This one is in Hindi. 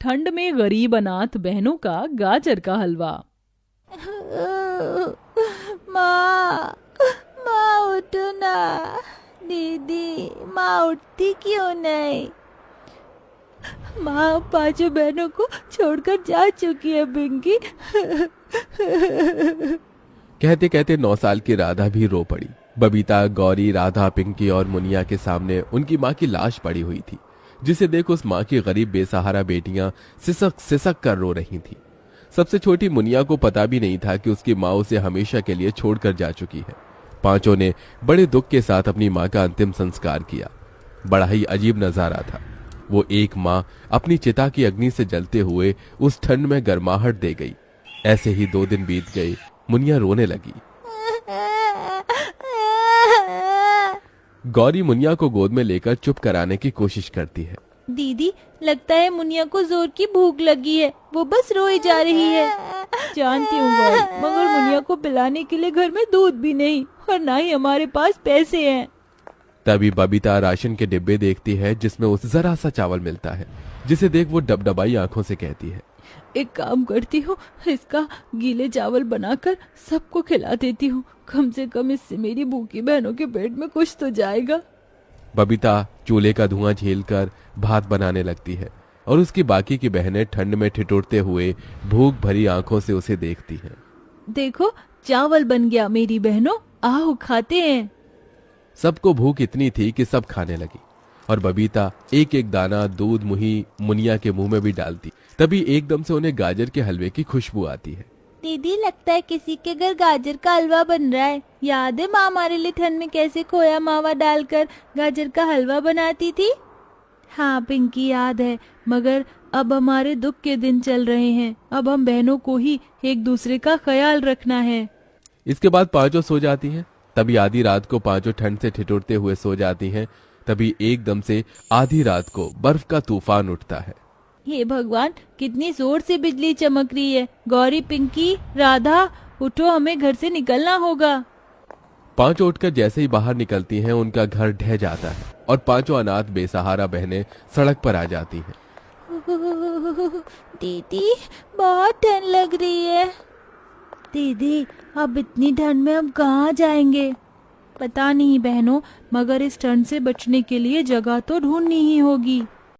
ठंड में गरीब अनाथ बहनों का गाजर का हलवा। माँ, माँ उठो ना। दीदी, माँ उठती क्यों नहीं? माँ पांचों बहनों को छोड़कर जा चुकी है पिंकी। कहते कहते 9 साल की राधा भी रो पड़ी। बबीता, गौरी, राधा, पिंकी और मुनिया के सामने उनकी माँ की लाश पड़ी हुई थी, जिसे देख उस माँ की गरीब बेसहारा बेटियां सिसक सिसक कर रो रही थीं। सबसे छोटी मुनिया को पता भी नहीं था कि उसकी माँ उसे हमेशा के लिए छोड़कर जा चुकी है। पांचों ने बड़े दुख के साथ अपनी माँ का अंतिम संस्कार किया। बड़ा ही अजीब नजारा था। वो एक माँ अपनी चिता की अग्नि से जलते हुए उस ठंड में गर्माहट दे गई। ऐसे ही 2 दिन बीत गए। मुनिया रोने लगी। गौरी मुनिया को गोद में लेकर चुप कराने की कोशिश करती है। दीदी, लगता है मुनिया को जोर की भूख लगी है, वो बस रोई जा रही है। जानती हूँ गौरी, मगर मुनिया को पिलाने के लिए घर में दूध भी नहीं और ना ही हमारे पास पैसे हैं। तभी बबीता राशन के डिब्बे देखती है जिसमें उसे जरा सा चावल मिलता है, जिसे देख वो डबडबाई आंखों से कहती है, एक काम करती हूँ, इसका गीले चावल बनाकर सबको खिला देती हूँ। कम से कम इससे मेरी भूखी बहनों के पेट में कुछ तो जाएगा। बबीता चूल्हे का धुआं झेलकर भात बनाने लगती है और उसकी बाकी की बहनें ठंड में ठिठुरते हुए भूख भरी आंखों से उसे देखती हैं। देखो, चावल बन गया मेरी बहनों, आओ खाते हैं। सबको भूख इतनी थी कि सब खाने लगी और बबीता एक एक दाना दूध मुही मुनिया के मुंह में भी डालती। तभी एकदम से उन्हें गाजर के हलवे की खुशबू आती है। दीदी, लगता है किसी के घर गाजर का हलवा बन रहा है। याद है माँ हमारे लिए ठंड में कैसे खोया मावा डालकर गाजर का हलवा बनाती थी? हाँ पिंकी, याद है, मगर अब हमारे दुख के दिन चल रहे हैं। अब हम बहनों को ही एक दूसरे का ख्याल रखना है। इसके बाद पांचों सो जाती हैं। तभी आधी रात को पांचों ठंड से ठिठुरते हुए सो जाती हैं। तभी एकदम से आधी रात को बर्फ का तूफान उठता है। हे भगवान, कितनी जोर से बिजली चमक रही है। गौरी, पिंकी, राधा, उठो, हमें घर से निकलना होगा। पांचों उठकर जैसे ही बाहर निकलती हैं, उनका घर ढह जाता है और पांचों अनाथ बेसहारा बहनें सड़क पर आ जाती हैं। दीदी, बहुत ठंड लग रही है। दीदी, अब इतनी ठंड में हम कहाँ जाएंगे? पता नहीं बहनों, मगर इस ठंड से बचने के लिए जगह तो ढूंढनी ही होगी।